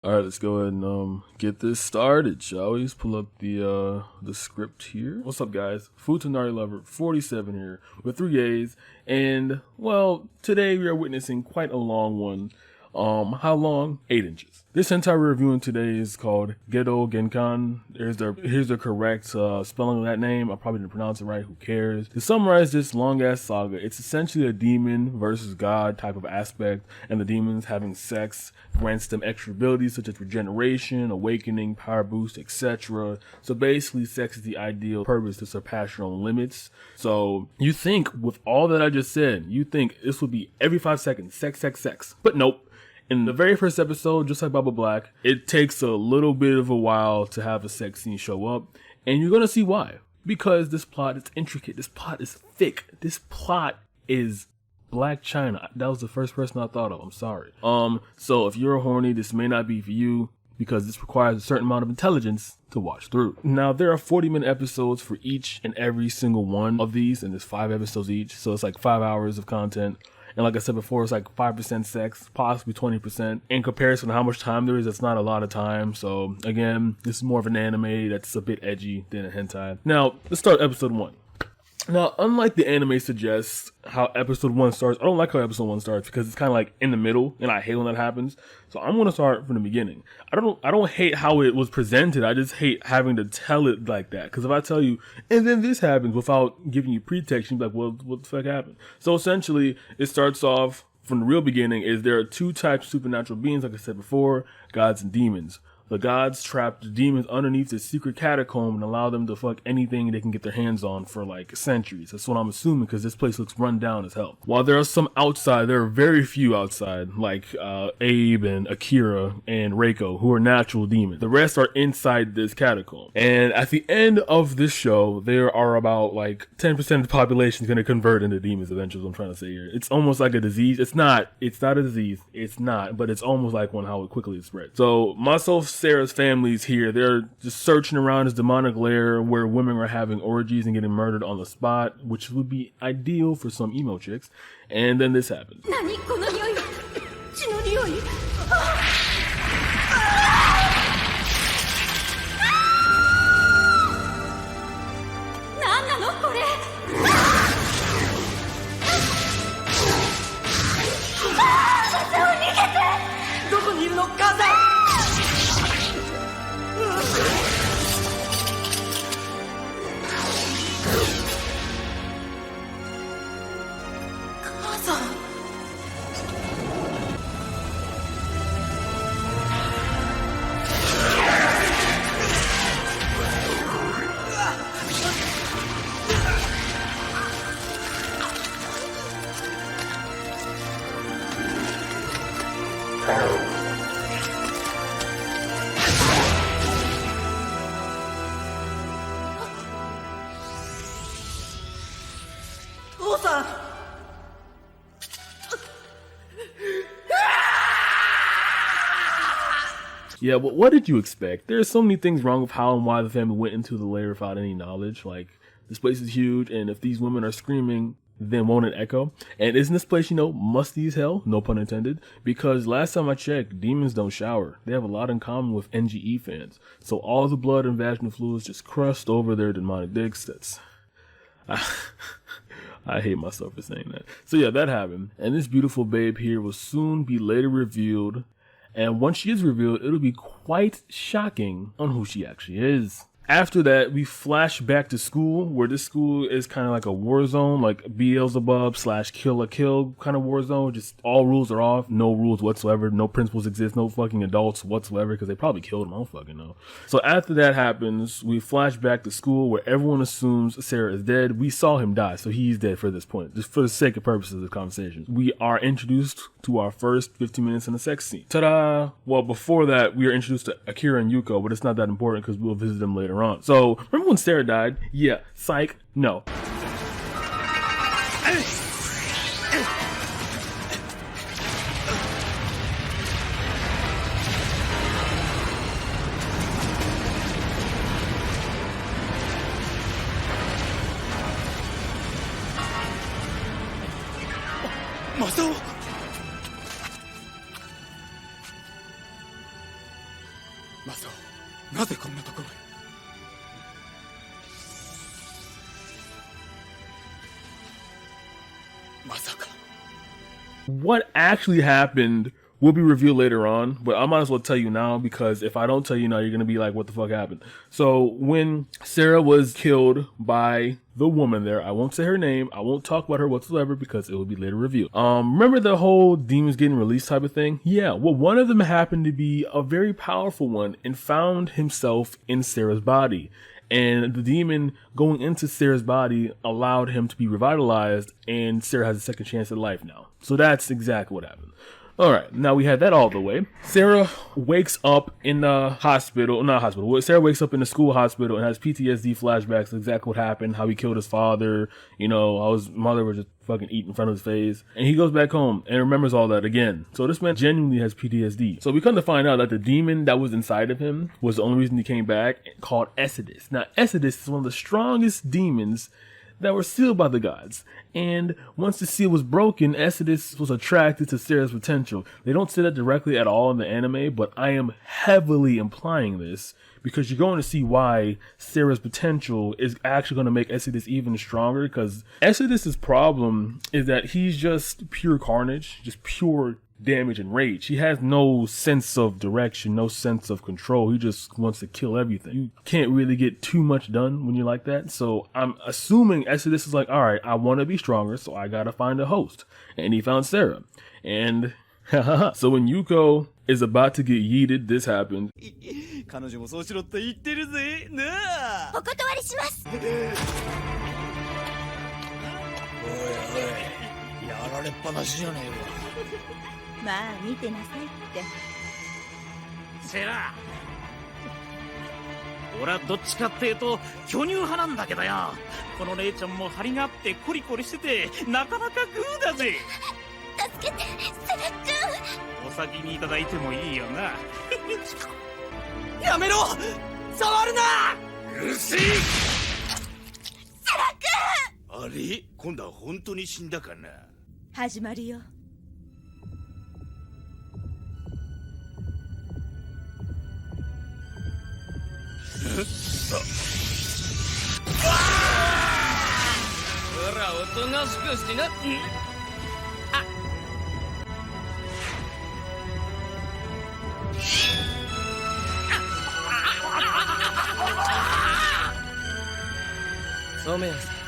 All right, let's go ahead and get this started, shall we? Let's pull up the script here. What's up, guys? Futanari Lover 47 here with 3 A's, and well, today we are witnessing quite a long one. How long? 8 inches. This entire reviewing today is called Gedou Gakuen. Here's the correct spelling of that name. I probably didn't pronounce it right. Who cares? To summarize this long ass saga, it's essentially a demon versus god type of aspect, and the demons having sex grants them extra abilities such as regeneration, awakening, power boost, etc. So basically, sex is the ideal purpose to surpass your own limits. So you think with all that I just said, you think this would be every 5 seconds, sex, but nope. In the very first episode, just like Baba Black, it takes a little bit of a while to have a sex scene show up, and you're gonna see why. Because this plot is intricate, this plot is thick, this plot is Black China. That was the first person I thought of, I'm sorry. So if you're horny, this may not be for you, because this requires a certain amount of intelligence to watch through. Now, there are 40-minute episodes for each and every single one of these, and there's 5 episodes each, so it's like 5 hours of content. And like I said before, it's like 5% sex, possibly 20%. In comparison to how much time there is, that's not a lot of time. So again, this is more of an anime that's a bit edgy than a hentai. Now, let's start episode 1. Now, unlike the anime suggests how episode 1 starts, I don't like how episode 1 starts because it's kind of like in the middle, and I hate when that happens. So I'm going to start from the beginning. I don't hate how it was presented. I just hate having to tell it like that. Because if I tell you, and then this happens without giving you pretext, you'd be like, well, what the fuck happened? So essentially, it starts off from the real beginning is there are 2 types of supernatural beings, like I said before, gods and demons. The gods trap the demons underneath the secret catacomb and allow them to fuck anything they can get their hands on for like centuries. That's what I'm assuming because this place looks run down as hell. While there are some outside, there are very few outside, like Abe and Akira and Reiko, who are natural demons. The rest are inside this catacomb. And at the end of this show, there are about like 10% of the population is going to convert into demons eventually, I'm trying to say here. It's almost like a disease. It's not a disease. It's not, but it's almost like one how it quickly spreads. So myself, Sarah's family's here. They're just searching around this demonic lair where women are having orgies and getting murdered on the spot, which would be ideal for some emo chicks. And then this happens. Yeah, but what did you expect? There's so many things wrong with how and why the family went into the lair without any knowledge. Like, this place is huge, and if these women are screaming, then won't it echo? And isn't this place, musty as hell? No pun intended. Because last time I checked, demons don't shower. They have a lot in common with NGE fans. So all the blood and vaginal fluids just crushed over their demonic dicks. That's... I hate myself for saying that. So yeah, that happened. And this beautiful babe here will soon be later revealed. And once she is revealed, it'll be quite shocking on who she actually is. After that, we flash back to school, where this school is kind of like a war zone, like Beelzebub / Kill a Kill kind of war zone. Just all rules are off, no rules whatsoever, no principles exist, no fucking adults whatsoever, because they probably killed them, I don't fucking know. So after that happens, we flash back to school, where everyone assumes Sera is dead. We saw him die, so he's dead for this point, just for the sake of purposes of the conversation. We are introduced to our first 15 minutes in a sex scene. Ta-da! Well, before that, we are introduced to Akira and Yuko, but it's not that important because we'll visit them later on. So, remember when Sera died? Yeah, psych, no. マサオ、なぜこんなところへ。まさか。 What actually happened will be revealed later on, but I might as well tell you now, because if I don't tell you now, you're gonna be like, what the fuck happened? So when Sera was killed by the woman there, I won't say her name, I won't talk about her whatsoever because it will be later revealed. Remember the whole demons getting released type of thing? Yeah, well, one of them happened to be a very powerful one and found himself in Sera's body. And the demon going into Sera's body allowed him to be revitalized, and Sera has a second chance at life now. So that's exactly what happened. Alright, now we had that all the way. Sera wakes up in the hospital, not hospital, Sera wakes up in the school hospital and has PTSD flashbacks, exactly what happened, how he killed his father, you know, how his mother was just fucking eating in front of his face. And he goes back home and remembers all that again. So this man genuinely has PTSD. So we come to find out that the demon that was inside of him was the only reason he came back, called Esedess. Now, Esedess is one of the strongest demons that were sealed by the gods. And once the seal was broken, Esedess was attracted to Sera's potential. They don't say that directly at all in the anime, but I am heavily implying this because you're going to see why Sera's potential is actually going to make Esedess even stronger, because Esedess's problem is that he's just pure carnage, just pure damage and rage. He has no sense of direction, no sense of control. He just wants to kill everything. You can't really get too much done when you're like that. So I'm assuming Esedess is like, all right, I want to be stronger, so I gotta find a host. And he found Sera. And so when Yuko is about to get yeeted, this happens. 彼女もそうしろって言ってるぜ。なあ。お断りします。おいおい、やられっぱなしじゃねえか。まあ見てなさいって。セラ、俺はどっちかっていうと巨乳派なんだけどよ。この姉ちゃんも張りがあってコリコリしててなかなかグーだぜ。助けて、セラ君。お先にいただいてもいいよな。やめろ、触るな。うるせえ。セラ君。あれ、今度は本当に死んだかな。始まるよ。ほら、おとなしくしな。あ。染谷さん。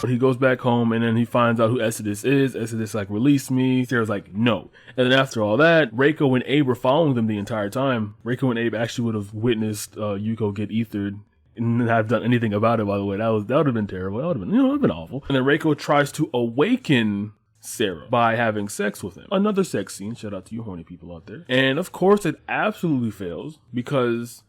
But he goes back home and then he finds out who Esedess is. Esedess like, release me. Sera's like, no. And then after all that, Reiko and Abe were following them the entire time. Reiko and Abe actually would have witnessed Yuko get ethered and not have done anything about it, by the way. That would have been terrible. That would have been, it would have been awful. And then Reiko tries to awaken Sera by having sex with him. Another sex scene. Shout out to you horny people out there. And of course it absolutely fails because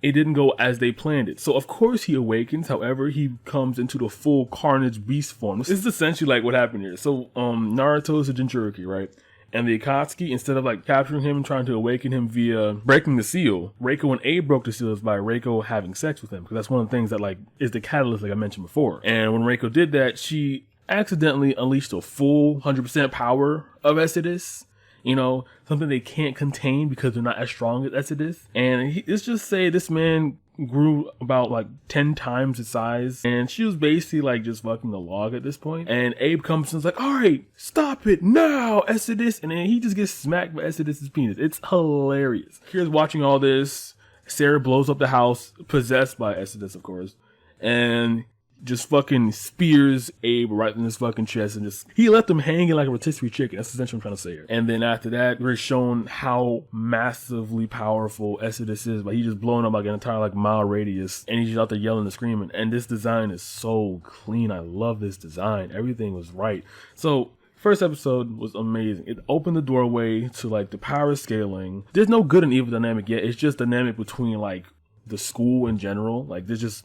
it didn't go as they planned it. So of course he awakens. However, he comes into the full carnage beast form. This is essentially like what happened here. So Naruto is a Jinchuriki, right? And the Akatsuki, instead of like capturing him and trying to awaken him via breaking the seal, Reiko and Abe broke the seal by Reiko having sex with him. Because that's one of the things that like is the catalyst, like I mentioned before. And when Reiko did that, she accidentally unleashed the full 100% power of Esedess. You know, something they can't contain because they're not as strong as Esedess. And let's just say this man grew about like 10 times his size. And she was basically like just fucking a log at this point. And Abe comes and is like, all right, stop it now, Esedess. And then he just gets smacked by Esedess's penis. It's hilarious. Here's watching all this. Sera blows up the house, possessed by Esedess, of course. And just fucking spears Abe right in his fucking chest and just, he left him hanging like a rotisserie chicken. That's essentially what I'm trying to say here. And then after that, we're shown how massively powerful Esedess is, but he's just blowing up like an entire like mile radius and he's just out there yelling and screaming. And this design is so clean. I love this design. Everything was right. So first episode was amazing. It opened the doorway to like the power scaling. There's no good and evil dynamic yet. It's just dynamic between like the school in general. Like there's just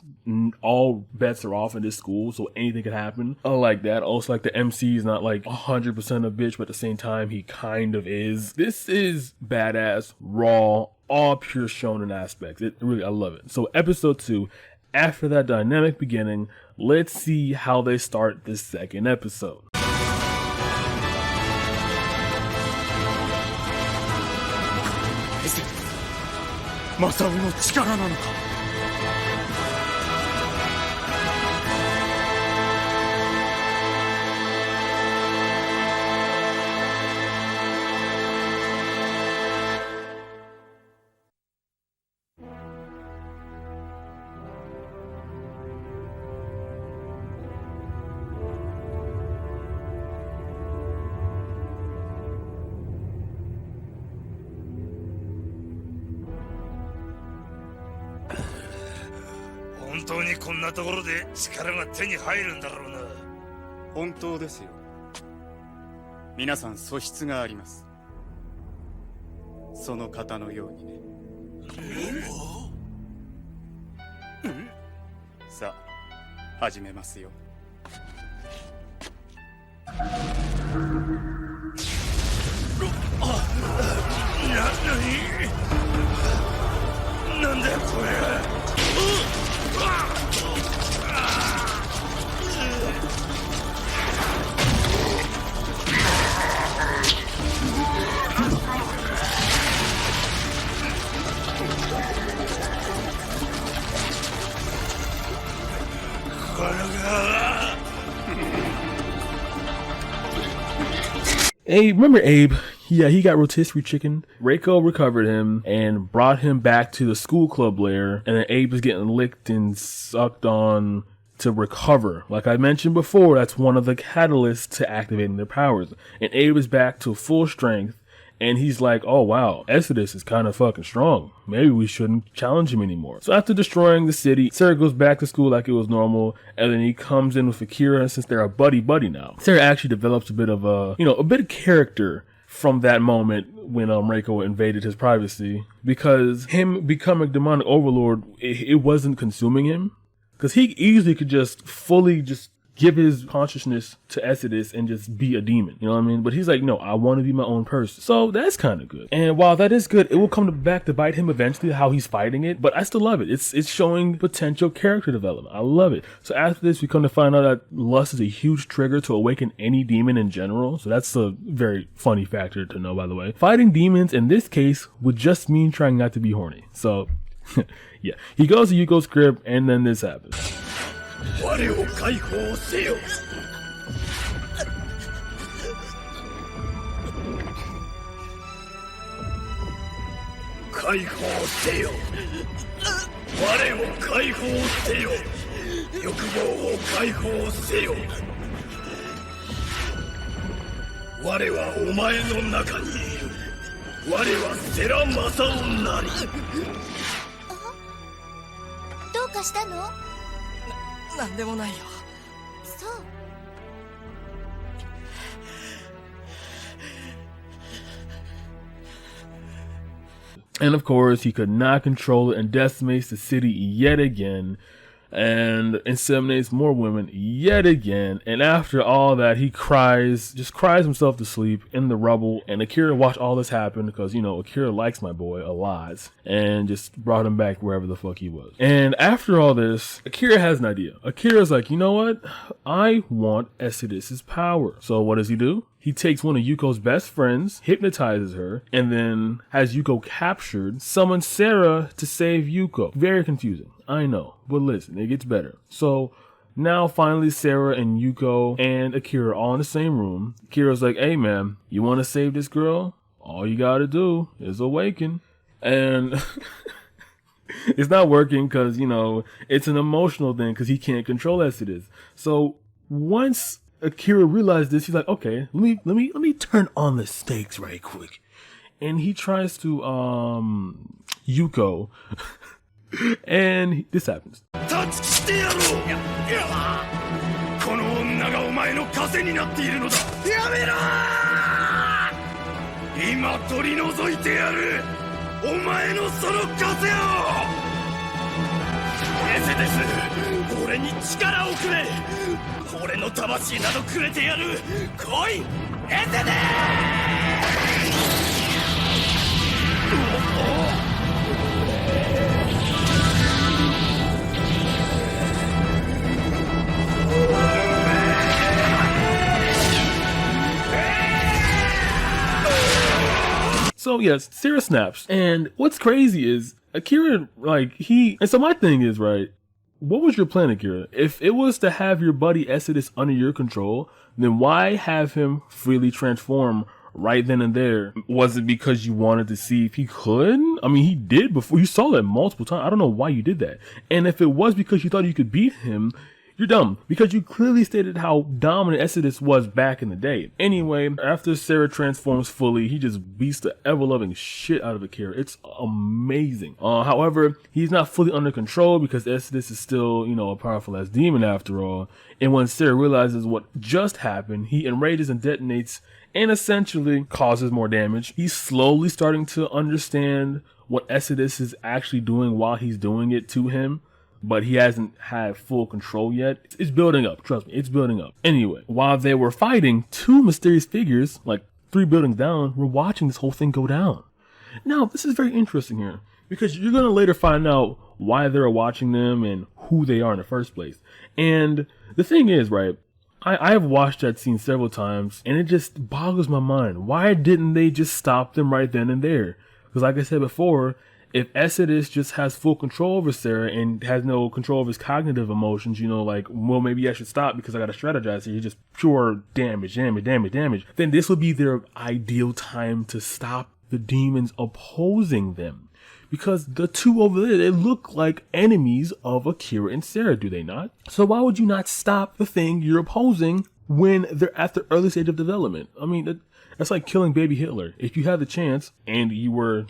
all bets are off in this school, so anything can happen. I like that. Also, like the MC is not like 100% a bitch, but at the same time he kind of is. This is badass, raw, all pure shonen aspects. It really, I love it. So episode 2, after that dynamic beginning, let's see how they start this second episode. マサオの力なのか。本当にこんなところで力が手に入るんだろうな。本当ですよ。皆さん素質があります。その方のようにね。さあ始めますよ。なんだよこれ。Abe, remember Abe? Yeah, he got rotisserie chicken. Reiko recovered him and brought him back to the school club lair, and then Abe is getting licked and sucked on to recover. Like I mentioned before, that's one of the catalysts to activating their powers. And Abe is back to full strength, and he's like, oh wow, Esedess is kind of fucking strong. Maybe we shouldn't challenge him anymore. So after destroying the city, Sera goes back to school like it was normal, and then he comes in with Akira since they're a buddy-buddy now. Sera actually develops a bit of a bit of character from that moment when Reiko invaded his privacy, because him becoming demonic overlord, it wasn't consuming him. Because he easily could just fully just give his consciousness to Esedess and just be a demon. You know what I mean? But he's like, no, I want to be my own person. So that's kind of good. And while that is good, it will come back to bite him eventually, how he's fighting it. But I still love it. It's showing potential character development. I love it. So after this, we come to find out that lust is a huge trigger to awaken any demon in general. So that's a very funny factor to know, by the way. Fighting demons in this case would just mean trying not to be horny. So yeah, he goes to Yuko's crib, and then this happens. 我を解放せよ。解放せよ。我を解放せよ。欲望を解放せよ。我はお前の中にいる。我はセラマサオなり。どうかしたの？なんでもないよ。そう。And of course, he could not control it and decimates the city yet again, and inseminates more women yet again. And after all that, he cries himself to sleep in the rubble. And Akira watched all this happen because, you know, Akira likes my boy a lot, and just brought him back wherever the fuck he was. And after all this, Akira has an idea. Akira's like, you know what? I want Esedess's power. So what does he do? He takes one of Yuko's best friends, hypnotizes her, and then has Yuko captured, summons Sera to save Yuko. Very confusing, I know, but listen, it gets better. So now finally Sera and Yuko and Akira are all in the same room. Akira's like, hey man, you want to save this girl? All you gotta do is awaken. And it's not working because, you know, it's an emotional thing because he can't control Esedess. So once Akira realized this, he's like, okay, let me turn on the stakes right quick. And he tries to Yuko and this happens. 立ちしてやろう。この女がお前の枷になっているのだ。やめろー。今取り除いてやる。お前のその枷を。エセです。俺に力をくれ。俺の魂などくれてやる。来い、エセです。So So yes, Sera snaps. And what's crazy is Akira, and so my thing is, right, what was your plan, Akira? If it was to have your buddy Esedess under your control, then why have him freely transform right then and there? Was it because you wanted to see if he could? I mean, he did before. You saw that multiple times. I don't know why you did that. And if it was because you thought you could beat him, you're dumb, because you clearly stated how dominant Esedess was back in the day. Anyway, after Sera transforms fully, he just beats the ever-loving shit out of Akira. It's amazing. However, he's not fully under control because Esedess is still, a powerful-ass demon after all. And when Sera realizes what just happened, he enrages and detonates and essentially causes more damage. He's slowly starting to understand what Esedess is actually doing while he's doing it to him, but he hasn't had full control yet. It's building up, trust me, it's building up. Anyway, while they were fighting, two mysterious figures, like 3 buildings down, were watching this whole thing go down. Now, this is very interesting here, because you're going to later find out why they're watching them and who they are in the first place. And the thing is, right, I have watched that scene several times, and it just boggles my mind. Why didn't they just stop them right then and there? Because like I said before, if Esedess just has full control over Sera and has no control of his cognitive emotions, well, maybe I should stop because I got to strategize here. Just pure damage. Then this would be their ideal time to stop the demons opposing them. Because the two over there, they look like enemies of Akira and Sera, do they not? So why would you not stop the thing you're opposing when they're at the early stage of development? I mean, that's like killing baby Hitler. If you had the chance and you were,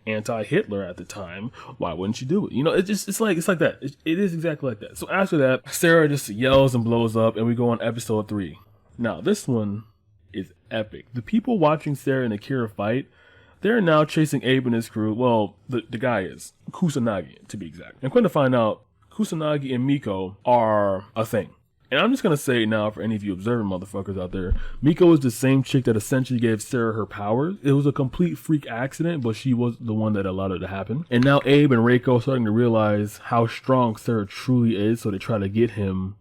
anti-Hitler at the time, why wouldn't you do it? It's like that. It is exactly like that. So after that, Sera just yells and blows up, and we go on episode 3. Now, this one is epic. The people watching Sera and Akira fight, they're now chasing Abe and his crew. Well, the guy is Kusanagi, to be exact. And come to find out, Kusanagi and Miko are a thing. And I'm just going to say it now for any of you observant motherfuckers out there. Miko is the same chick that essentially gave Sera her powers. It was a complete freak accident, but she was the one that allowed it to happen. And now Abe and Reiko are starting to realize how strong Sera truly is, so they try to get him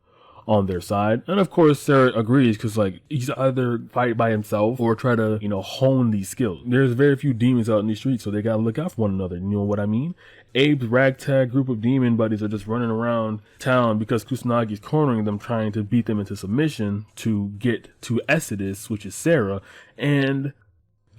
on their side. And of course, Sera agrees because, he's either fight by himself or try to, hone these skills. There's very few demons out in these streets, so they got to look out for one another. You know what I mean? Abe's ragtag group of demon buddies are just running around town because Kusanagi's cornering them, trying to beat them into submission to get to Esedess, which is Sera. And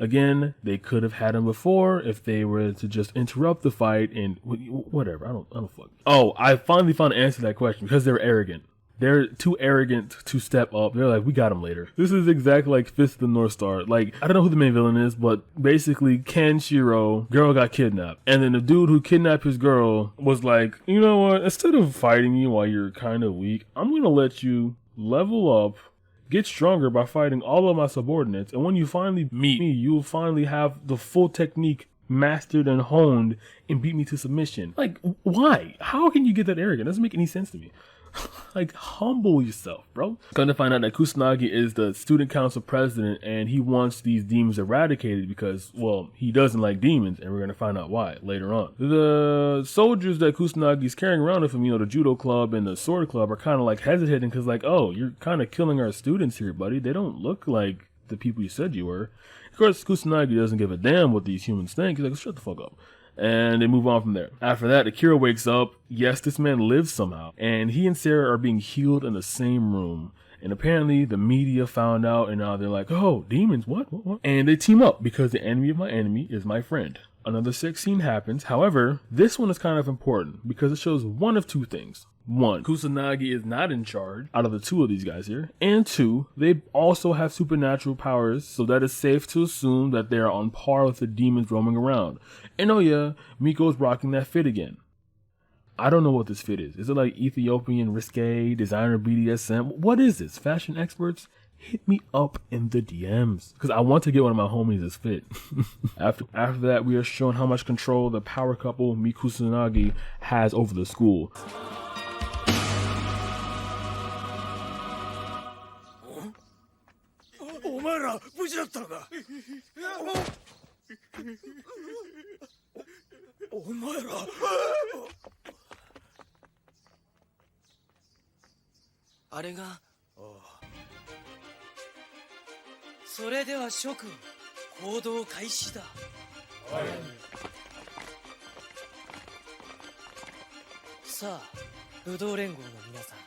again, they could have had him before if they were to just interrupt the fight and whatever. I don't fuck. Oh, I finally found an answer to that question because they're arrogant. They're too arrogant to step up. They're like, we got him later. This is exactly like Fist of the North Star. I don't know who the main villain is, but basically Kenshiro, girl got kidnapped. And then the dude who kidnapped his girl was like, you know what? Instead of fighting you while you're kind of weak, I'm going to let you level up, get stronger by fighting all of my subordinates. And when you finally meet me, you'll finally have the full technique mastered and honed and beat me to submission. Why? How can you get that arrogant? It doesn't make any sense to me. Humble yourself, bro. Come to find out that Kusanagi is the student council president and he wants these demons eradicated because, well, he doesn't like demons, and we're going to find out why later on. The soldiers that Kusanagi's carrying around with him, the judo club and the sword club, are kind of hesitating because oh, you're kind of killing our students here, buddy. They don't look like the people you said you were. Of course, Kusanagi doesn't give a damn what these humans think. He's like, shut the fuck up. And they move on from there. After that, Akira wakes up. Yes, this man lives somehow. And he and Sera are being healed in the same room. And apparently the media found out, and now they're like, oh, demons, what? And they team up because the enemy of my enemy is my friend. Another sex scene happens. However, this one is kind of important because it shows one of two things. 1, Kusanagi is not in charge out of the 2 of these guys here. And 2, they also have supernatural powers, so that it's safe to assume that they are on par with the demons roaming around. And oh yeah, Miko's rocking that fit again. I don't know what this fit is. Is it like Ethiopian risque, designer BDSM? What is this? Fashion experts? Hit me up in the DMs because I want to get one of my homies this fit. After that, we are shown how much control the power couple Kusanagi has over the school. さあ武道連合の皆さん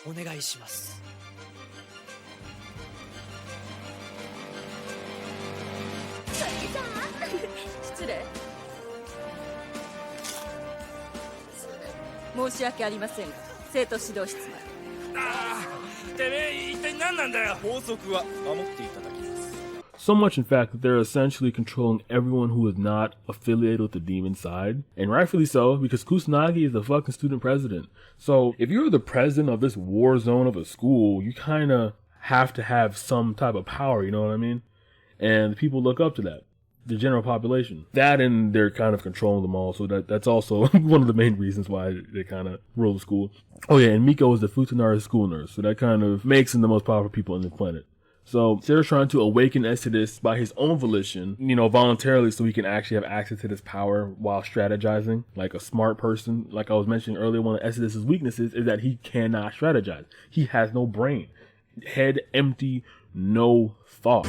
お願いします。失礼。申し訳ありませんが、生徒指導室まで。てめえ一体何なんだよ。法則は守っていただきます。 So much, in fact, that they're essentially controlling everyone who is not affiliated with the demon side. And rightfully so, because Kusanagi is the fucking student president. So if you're the president of this war zone of a school, you kind of have to have some type of power, you know what I mean? And people look up to that. The general population. That and they're kind of controlling them all, so that's also one of the main reasons why they kind of rule the school. Oh yeah, and Miko is the Futanari school nurse, so that kind of makes him the most powerful people on the planet. So Sera's trying to awaken Esedess by his own volition, you know, voluntarily, so he can actually have access to this power while strategizing like a smart person. Like I was mentioning earlier, one of Esedess' weaknesses is that he cannot strategize. He has no brain. Head empty, no thought.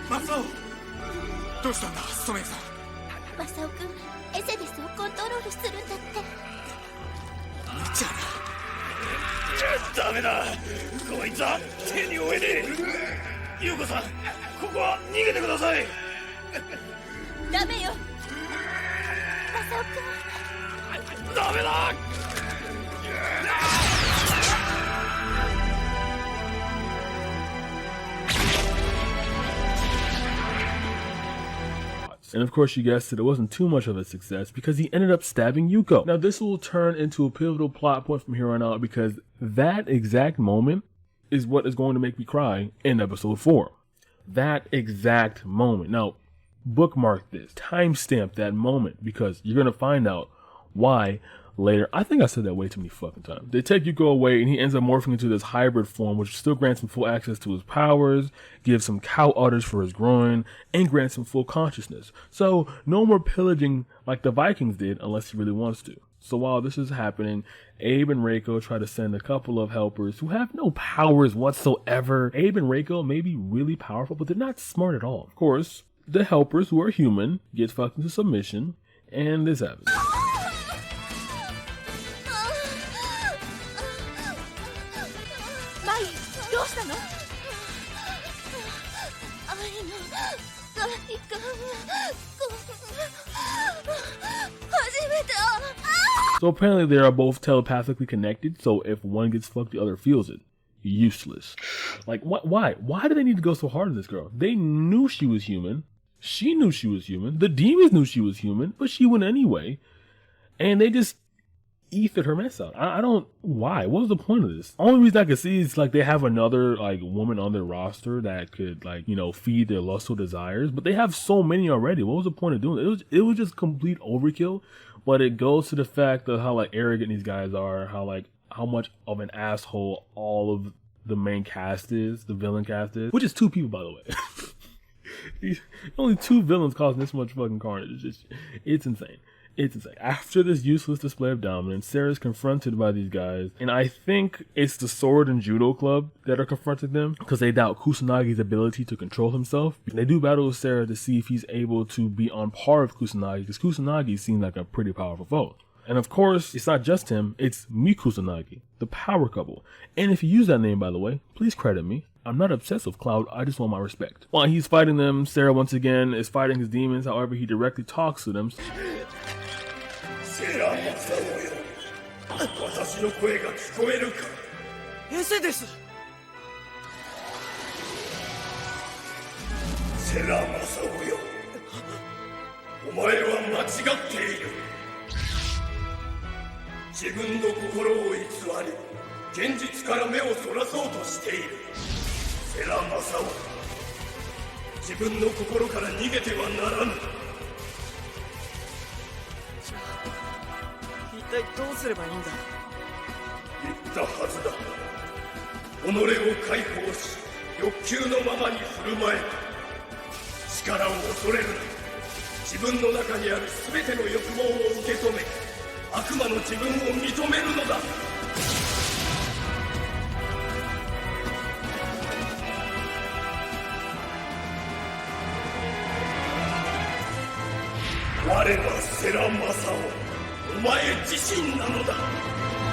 Masao! どうしたんだ、ストメイさん。マサオくん、エセデスをコントロールするんだって。無茶だ。ダメだ。こいつは手に負えねえ。優子さん、ここは逃げてください。ダメよ。マサオくん。ダメだ。And of course, you guessed it, it wasn't too much of a success because he ended up stabbing Yuko. Now, this will turn into a pivotal plot point from here on out because that exact moment is what is going to make me cry in episode 4. That exact moment. Now, bookmark this, timestamp that moment because you're going to find out why later. I think I said that way too many fucking times. They take Yuko away and he ends up morphing into this hybrid form, which still grants him full access to his powers, gives him cow udders for his groin, and grants him full consciousness. So no more pillaging like the Vikings did unless he really wants to. So while this is happening, Abe and Reiko try to send a couple of helpers who have no powers whatsoever. Abe and Reiko may be really powerful, but they're not smart at all. Of course, the helpers who are human get fucked into submission, and this happens. どうしたの？愛の外観初めて。 So apparently they are both telepathically connected, so if one gets fucked, the other feels it. Useless. Like, why? Why do they need to go so hard on this girl? They knew she was human. She knew she was human. The demons knew she was human, but she went anyway. And they just ethered her mess out. I don't, why? What was the point of this? Only reason I could see is like they have another like woman on their roster that could like, you know, feed their lustful desires, but they have so many already. What was the point of doing it? It was just complete overkill, but it goes to the fact of how like arrogant these guys are, how much of an asshole all of the main cast is, the villain cast is, which is 2 people, by the way. Only 2 villains causing this much fucking carnage. It's insane. It's insane. After this useless display of dominance, Sera's confronted by these guys, and I think it's the sword and judo club that are confronting them because they doubt Kusanagi's ability to control himself. And they do battle with Sera to see if he's able to be on par with Kusanagi because Kusanagi seems like a pretty powerful foe. And of course, it's not just him, it's Mikusanagi, the power couple. And if you use that name, by the way, please credit me. I'm not obsessed with Cloud, I just want my respect. While he's fighting them, Sera once again is fighting his demons, however he directly talks to them. セラ・マサオよ、私の声が聞こえるか。エセです。セラ・マサオよ、お前は間違っている。自分の心を偽り、現実から目をそらそうとしている。セラ・マサオ、自分の心から逃げてはならぬ。一体どうすればいいんだ。言ったはずだ。己を解放し、欲求のままに振る舞え。力を恐れるな。自分の中にある全ての欲望を受け止め、悪魔の自分を認めるのだ。セラマサオ、お前自身なのだ。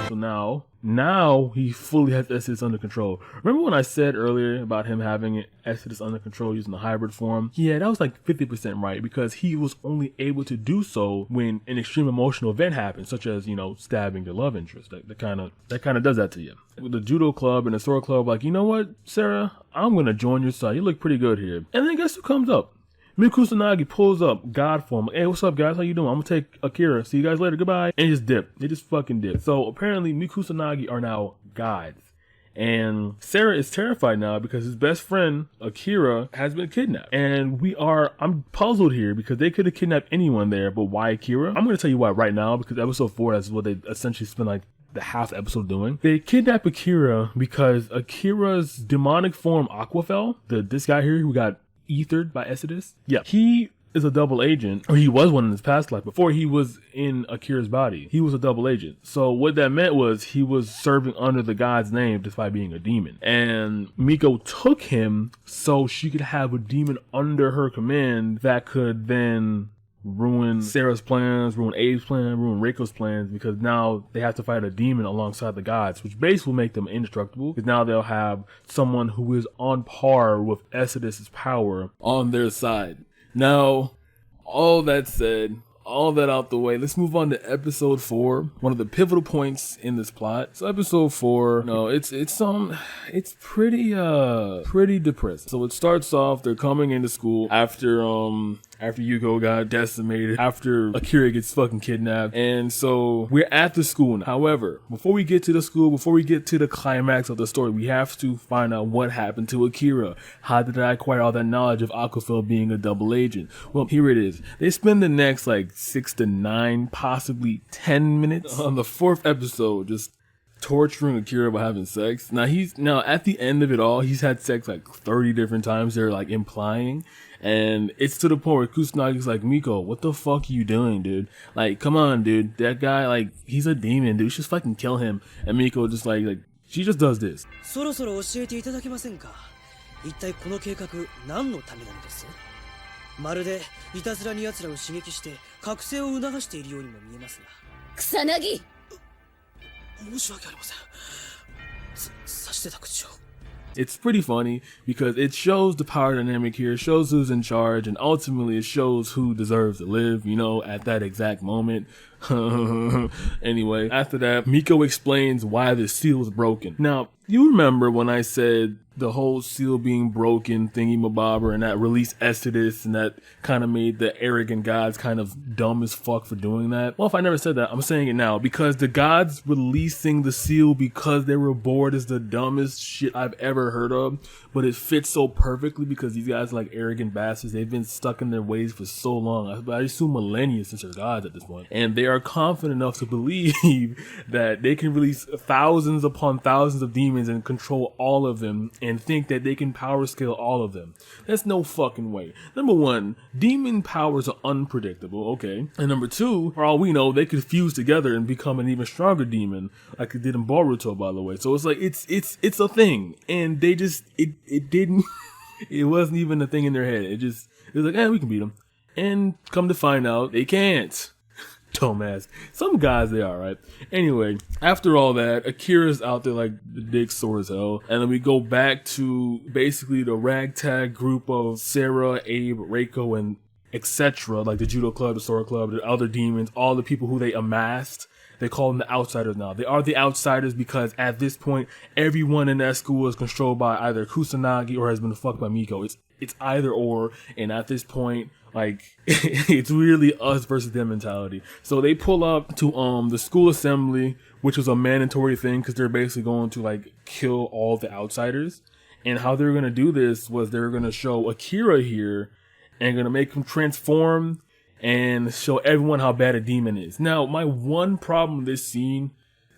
So now he fully has Esedess under control. Remember when I said earlier about him having Esedess under control using the hybrid form? Yeah, that was like 50% right, because he was only able to do so when an extreme emotional event happens, such as, you know, stabbing your love interest. That kind of does that to you. With the judo club and the sword club, like, you know what, Sera, I'm gonna join your side. You look pretty good here. And then guess who comes up? Mikusanagi pulls up, God form. Hey, what's up, guys? How you doing? I'm gonna take Akira. See you guys later. Goodbye. And just dip. They just fucking dip. So apparently, Mikusanagi are now gods. And Sera is terrified now because his best friend, Akira, has been kidnapped. And I'm puzzled here because they could have kidnapped anyone there, but why Akira? I'm gonna tell you why right now, because episode 4, that's what they essentially spent like the half episode doing. They kidnapped Akira because Akira's demonic form, Aquafel, this guy here who got ethered by Esedess. Yeah, he is a double agent, or he was one in his past life. Before he was in Akira's body, he was a double agent. So what that meant was he was serving under the god's name despite being a demon. And Miko took him so she could have a demon under her command that could then ruin Sera's plans, ruin Abe's plan, ruin Reiko's plans, because now they have to fight a demon alongside the gods, which basically will make them indestructible, because now they'll have someone who is on par with Esedess' power on their side. Now, all that said, all that out the way, let's move on to episode 4, one of the pivotal points in this plot. So episode 4, no, it's pretty depressing. So it starts off, they're coming into school after Yuko got decimated, after Akira gets fucking kidnapped. And so we're at the school now. However, before we get to the school, before we get to the climax of the story, we have to find out what happened to Akira. How did I acquire all that knowledge of Aquafel being a double agent? Well, here it is. They spend the next like 6 to 9, possibly 10 minutes on the 4th episode just torturing Akira by having sex. Now at the end of it all, he's had sex like 30 different times, they're like implying. And it's to the point where Kusanagi's like, Miko, what the fuck are you doing, dude? Like, come on, dude. That guy, like, he's a demon, dude. Just fucking kill him. And Miko just like she just does this. そろそろ教えていただけませんか。一体この計画何のためなのです。まるでいたずらに奴らを刺激して覚醒を促しているようにも見えますが。草薙。申し訳ありません。さしてた口を。It's pretty funny because it shows the power dynamic here, it shows who's in charge, and ultimately it shows who deserves to live, you know, at that exact moment. Anyway, after that, Miko explains why the seal was broken. Now, you remember when I said the whole seal being broken thingy-mabobber and that released Esedess and that kind of made the arrogant gods kind of dumb as fuck for doing that? Well, if I never said that, I'm saying it now, because the gods releasing the seal because they were bored is the dumbest shit I've ever heard of, but it fits so perfectly because these guys are like arrogant bastards. They've been stuck in their ways for so long. I assume millennia since they're gods at this point. And they are confident enough to believe that they can release thousands upon thousands of demons and control all of them and think that they can power scale all of them. That's no fucking way. Number one, demon powers are unpredictable, okay. And number two, for all we know, they could fuse together and become an even stronger demon, like it did in Boruto, by the way. So it's like, it's a thing. And they just, it didn't, it wasn't even a thing in their head. It was like, we can beat them. And come to find out, they can't. Dumbass. Some guys they are, right? Anyway, after all that, Akira's out there like the dick sore as hell. And then we go back to basically the ragtag group of Sera, Abe, Reiko, and etc. Like the judo club, the sword club, the other demons, all the people who they amassed. They call them the outsiders now. They are the outsiders because at this point, everyone in that school is controlled by either Kusanagi or has been fucked by Miko. It's either or. And at this point, like, it's really us versus them mentality. So they pull up to the school assembly, which was a mandatory thing because they're basically going to like kill all the outsiders. And how they're going to do this was they're going to show Akira here and going to make him transform and show everyone how bad a demon is. Now, my one problem with this scene,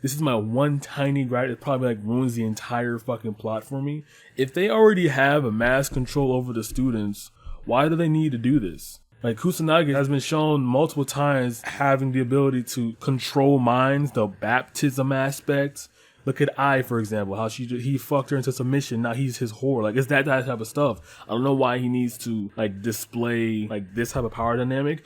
this is my one tiny gripe, it probably like ruins the entire fucking plot for me. If they already have a mass control over the students, why do they need to do this? Like, Kusanagi has been shown multiple times having the ability to control minds, the baptism aspect. Look at Ai, for example, how he fucked her into submission. Now he's his whore. Like, it's that type of stuff. I don't know why he needs to, like, display, like, this type of power dynamic.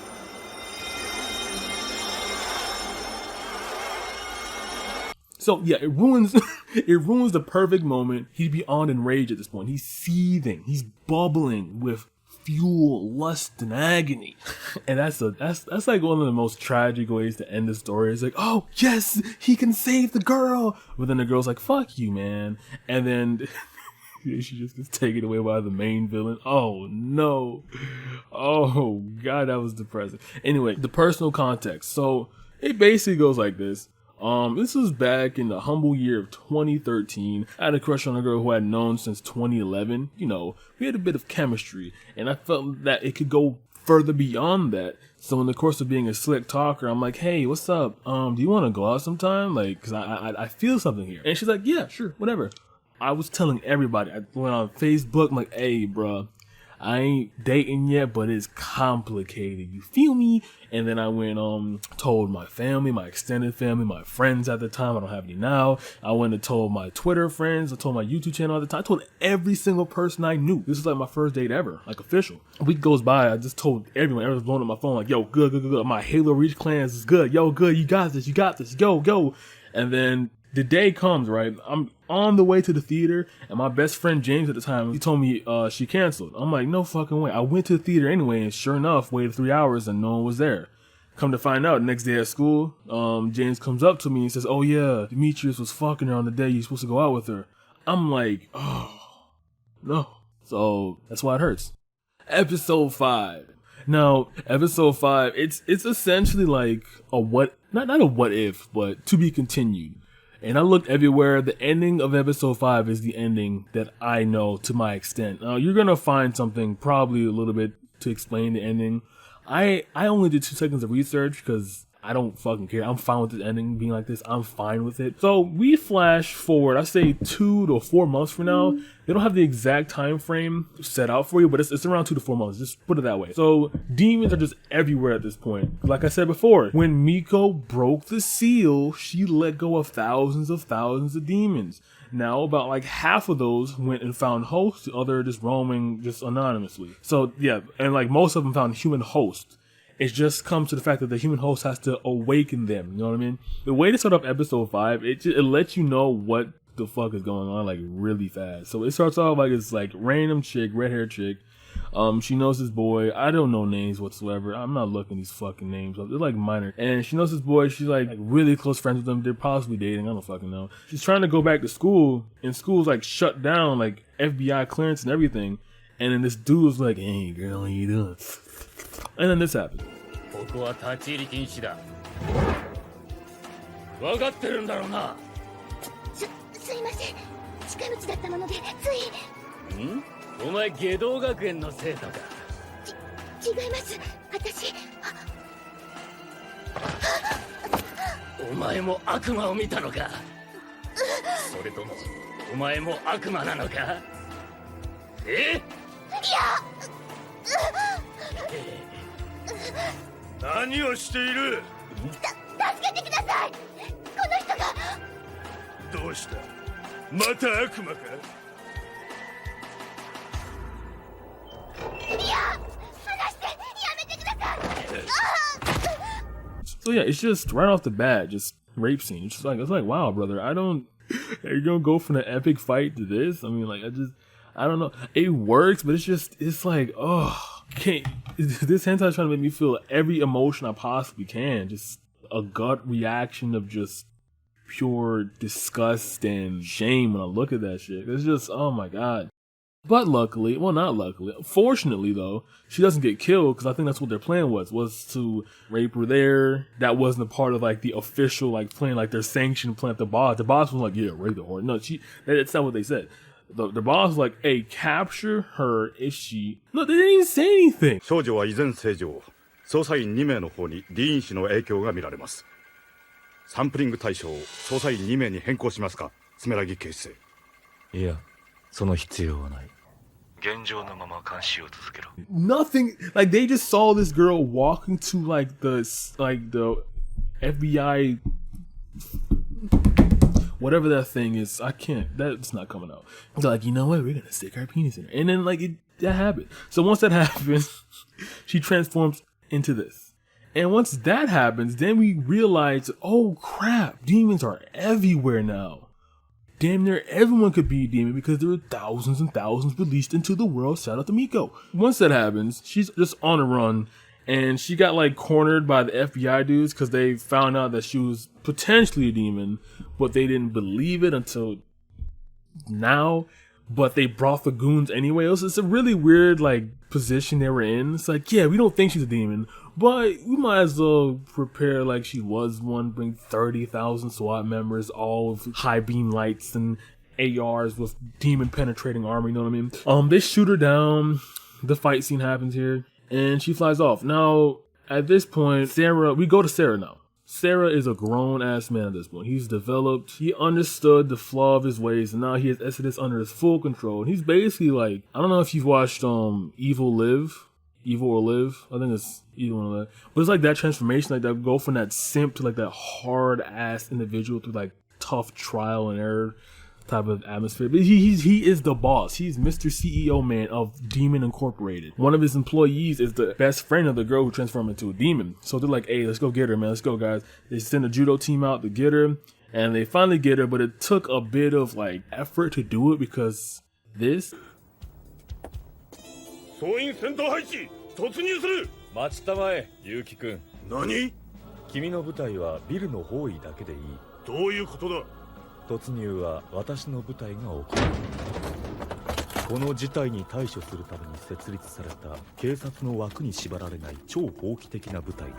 So yeah, it ruins the perfect moment. He'd be on enraged at this point. He's seething. He's bubbling with fuel, lust, and agony. And that's like one of the most tragic ways to end the story. It's like, oh yes, he can save the girl. But then the girl's like, fuck you, man. And then she just gets taken away by the main villain. Oh no. Oh god, that was depressing. Anyway, the personal context. So it basically goes like this. This was back in the humble year of 2013. I had a crush on a girl who I had known since 2011. You know, we had a bit of chemistry, and I felt that it could go further beyond that. So in the course of being a slick talker, I'm like, hey, what's up? Do you want to go out sometime? Like, cause I feel something here. And she's like, yeah, sure, whatever. I was telling everybody. I went on Facebook. I'm like, hey, bruh, I ain't dating yet, but it's complicated. You feel me? And then I went, told my family, my extended family, my friends at the time. I don't have any now. I went and told my Twitter friends. I told my YouTube channel at the time. I told every single person I knew. This is like my first date ever, like official. A week goes by. I just told everyone. Everyone's blowing up my phone like, yo, good. My Halo Reach clans is good. Yo, good. You got this. Go. And then the day comes, right? I'm on the way to the theater, and my best friend James at the time, he told me she canceled. I'm like, no fucking way. I went to the theater anyway, and sure enough, waited 3 hours and no one was there. Come to find out, next day at school, James comes up to me and says, oh yeah, Demetrius was fucking her on the day you're supposed to go out with her. I'm like, oh, no. So that's why it hurts. Episode 5. Now, episode 5, it's essentially like a not a what if, but to be continued. And I looked everywhere. The ending of episode 5 is the ending that I know to my extent. Now, you're going to find something probably a little bit to explain the ending. I only did 2 seconds of research because I don't fucking care. I'm fine with the ending being like this. I'm fine with it. So we flash forward, I say 2 to 4 months from now. They don't have the exact time frame set out for you, but it's around 2 to 4 months. Just put it that way. So demons are just everywhere at this point. Like I said before, when Miko broke the seal, she let go of thousands of demons. Now about like half of those went and found hosts, the other just roaming just anonymously. So yeah, and like most of them found human hosts. It just comes to the fact that the human host has to awaken them. You know what I mean? The way to start off episode 5, it lets you know what the fuck is going on like really fast. So it starts off like it's like random chick, red hair chick. She knows this boy. I don't know names whatsoever. I'm not looking these fucking names up. They're like minor. And she knows this boy. She's like really close friends with him. They're possibly dating. I don't fucking know. She's trying to go back to school, and school's like shut down, like FBI clearance and everything. And then this dude was like, hey girl, how you doing? And then this happened. ここは立ち入り禁止だ。分かってるんだろうな。すいません。近道だったものでつい。ん？お前下道学園の生徒か。違います。私。お前も悪魔を見たのか。それともお前も悪魔なのか。え？いや。何をしている？助けてください。この人が。どうした？また悪魔か？いや、離して、やめてください。So yeah, it's just right off the bat, just rape scene. It's like wow, brother. You're gonna go from the epic fight to this? I mean, like I don't know. It works, but it's like, oh, this hentai is trying to make me feel every emotion I possibly can. Just a gut reaction of just pure disgust and shame when I look at that shit. It's just, oh my god. But luckily, well, not luckily, fortunately though, she doesn't get killed, because I think that's what their plan was to rape her there. That wasn't a part of like the official like plan, like their sanctioned plan. The boss was like, yeah, rape the whore. No, that's not what they said. The boss was like, hey, capture her if she... No, they didn't even say anything. 少女は依然正常。捜査員2名の方にディーン氏の影響が見られます。サンプリング対象を捜査員2名に変更しますか、爪木警視正。いや、その必要はない。現状のまま監視を続けろ。 Nothing, like they just saw this girl walking to like the FBI... Whatever that thing is, I can't, that's not coming out. They're like, you know what, we're gonna stick our penis in her. And then like, that happened. So once that happens, she transforms into this. And once that happens, then we realize, oh crap, demons are everywhere now. Damn near everyone could be a demon because there are thousands and thousands released into the world. Shout out to Miko. Once that happens, she's just on a run, and she got like cornered by the FBI dudes because they found out that she was potentially a demon, but they didn't believe it until now. But they brought the goons anyway. It's a really weird like position they were in. It's like, yeah, we don't think she's a demon, but we might as well prepare like she was one. Bring 30,000 SWAT members, all with high beam lights and ARs with demon penetrating armor. You know what I mean? They shoot her down. The fight scene happens here, and she flies off. Now at this point, we go to Sera now. Sera is a grown-ass man at this point. He's developed, he understood the flaw of his ways, and now he has Esedess under his full control. And he's basically like, I don't know if you've watched Evil or Live. I think it's either one of that. But it's like that transformation, like that go from that simp to like that hard-ass individual through like tough trial and error type of atmosphere. But he is the boss. He's Mr. CEO man of Demon Incorporated. One of his employees is the best friend of the girl who transformed into a demon. So they're like, hey, let's go get her, man. Let's go, guys. They send a judo team out to get her, and they finally get her, but it took a bit of like effort to do it because this. 総員戦闘配置突入する。待ちたまえ、結城くん。何？君の部隊はビルの包囲だけでいい。どういうことだ？突入は私の部隊が行う。この事態に対処するために設立された警察の枠に縛られない超法規的な部隊だ。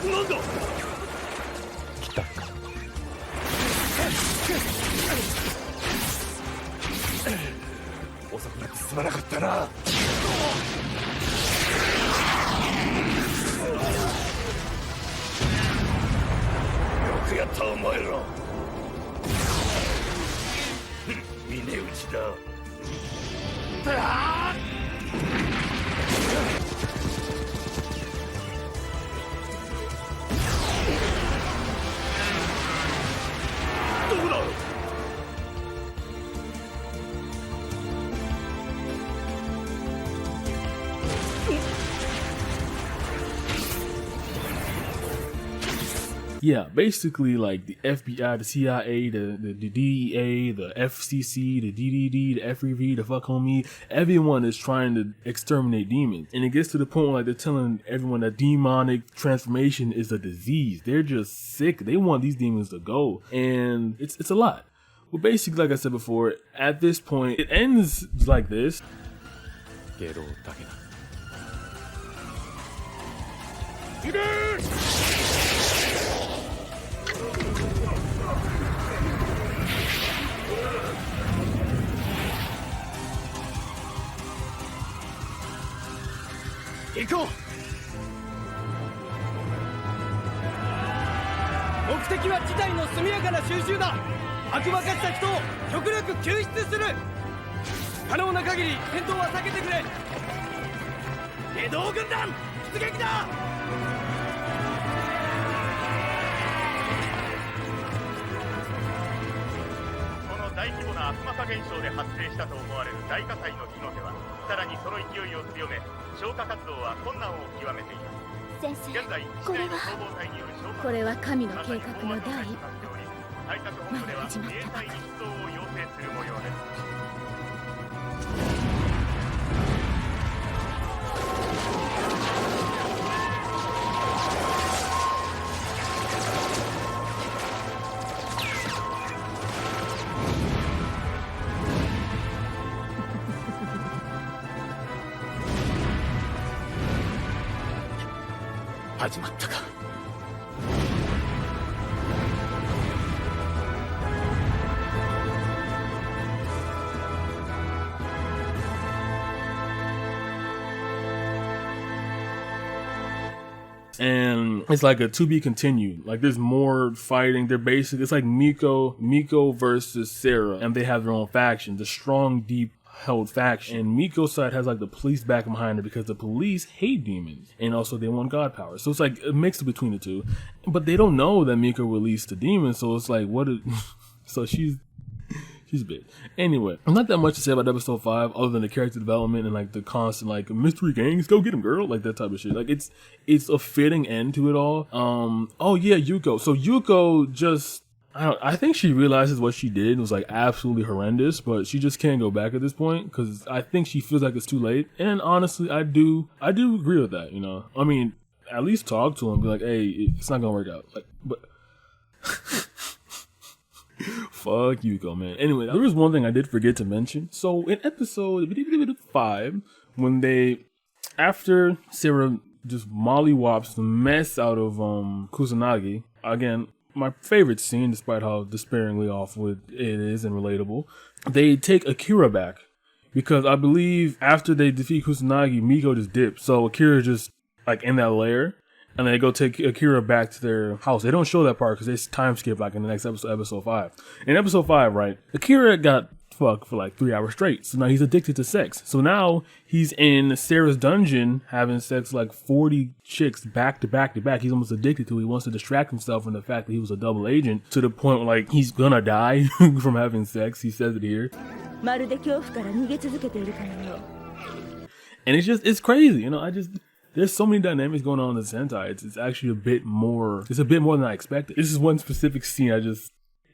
なんだ？来たか。遅くなってすまなかったな。よくやったお前ら。峰打ちだ。Yeah, basically like the FBI, the CIA, the DEA, the FCC, the DDD, the FEV, the fuck homie, everyone is trying to exterminate demons. And it gets to the point where like they're telling everyone that demonic transformation is a disease. They're just sick. They want these demons to go. And it's a lot. Well, basically, like I said before, at this point, it ends like this. Ghettoだけだ。行こう。目的は事態の速やかな収拾だ。悪魔化した人を極力救出する。可能な限り戦闘は避けてくれ。下道軍団出撃だ。この大規模な悪魔化現象で発生したと思われる大火災の火の手はさらにその勢いを強め、消火活動は困難を極めています。先生、現在これはこれは神の計画の第一歩。対策本部では自衛隊に出動を要請する模様です。始まったか。and it's like a to be continued. Like there's more fighting. They're basically, it's like Miko versus Sera, and they have their own faction, the strong, deep held faction. And Miko's side has like the police back behind her because the police hate demons and also they want god power. So it's like a mix between the two, but they don't know that Miko released the demon. So it's like, so she's a bit. Anyway, not that much to say about episode 5 other than the character development and like the constant like mystery gangs, go get him girl, like that type of shit. Like it's a fitting end to it all. Oh yeah, Yuko. So Yuko just, I think she realizes what she did was like absolutely horrendous, but she just can't go back at this point because I think she feels like it's too late. And honestly, I do agree with that. You know, I mean, at least talk to him, be like, hey, it's not gonna work out. Like, but fuck Yuko, man. Anyway, there was one thing I did forget to mention. So in episode 5, when after Sera just mollywops the mess out of Kusanagi, again, my favorite scene, despite how despairingly awful it is and relatable, they take Akira back because I believe after they defeat Kusanagi, Miko just dips. So Akira just like in that lair, and they go take Akira back to their house. They don't show that part because they time skip like in the next episode 5. In episode 5, right, Akira got fucked for like 3 hours straight. So now he's addicted to sex. So now he's in Sera's dungeon having sex like 40 chicks back to back to back. He's almost addicted to it. He wants to distract himself from the fact that he was a double agent to the point where like he's gonna die from having sex. He says it here. And it's crazy, you know. There's so many dynamics going on in this hentai. It's actually a bit more than I expected. This is one specific scene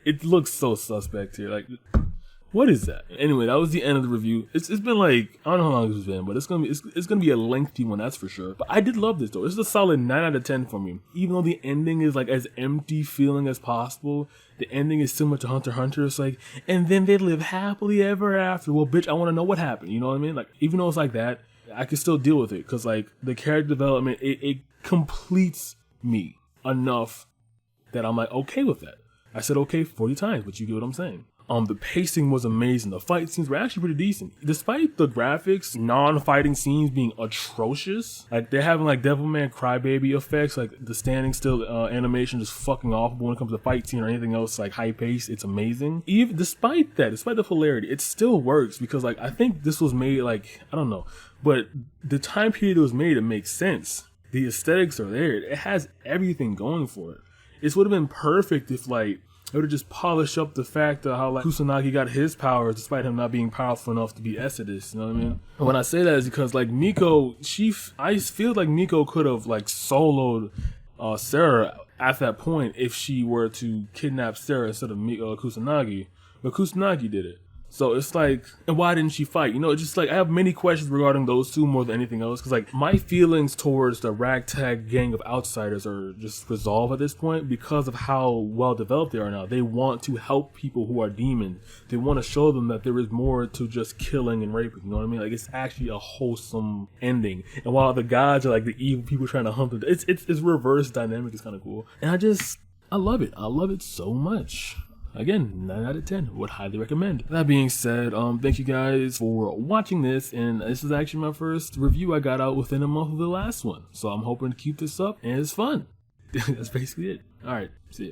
it looks so suspect here. Like, what is that? Anyway, that was the end of the review. It's been like, I don't know how long this has been, but it's gonna be a lengthy one, that's for sure. But I did love this though. This is a solid 9 out of 10 for me. Even though the ending is like as empty feeling as possible, the ending is similar to Hunter x Hunter. It's like, and then they live happily ever after. Well, bitch, I want to know what happened. You know what I mean? Like, even though it's like that, I can still deal with it because like the character development, it completes me enough that I'm like okay with that. I said okay 40 times, but you get what I'm saying. The pacing was amazing. The fight scenes were actually pretty decent. Despite the graphics, non-fighting scenes being atrocious, like they're having like Devilman Crybaby effects, like the standing still animation just fucking awful. But when it comes to fight scene or anything else, like high pace, it's amazing. Even despite the hilarity, it still works because like I think this was made like, I don't know, but the time period it was made, it makes sense. The aesthetics are there. It has everything going for it. It would have been perfect if like it would have just polished up the fact of how like Kusanagi got his powers despite him not being powerful enough to be Esedess, you know what I mean? And when I say that is because like Miko, I feel like Miko could have like soloed Sera at that point if she were to kidnap Sera instead of Kusanagi, but Kusanagi did it. So it's like, and why didn't she fight? You know, it's just like, I have many questions regarding those two more than anything else. Because like, my feelings towards the ragtag gang of outsiders are just resolved at this point because of how well developed they are now. They want to help people who are demons. They want to show them that there is more to just killing and raping. You know what I mean? Like, it's actually a wholesome ending. And while the gods are like the evil people trying to hunt them, it's reverse dynamic. It's kind of cool. And I love it. I love it so much. Again, 9 out of 10. Would highly recommend. That being said, thank you guys for watching this, and this is actually my first review I got out within a month of the last one. So I'm hoping to keep this up, and it's fun. That's basically it. Alright, see ya.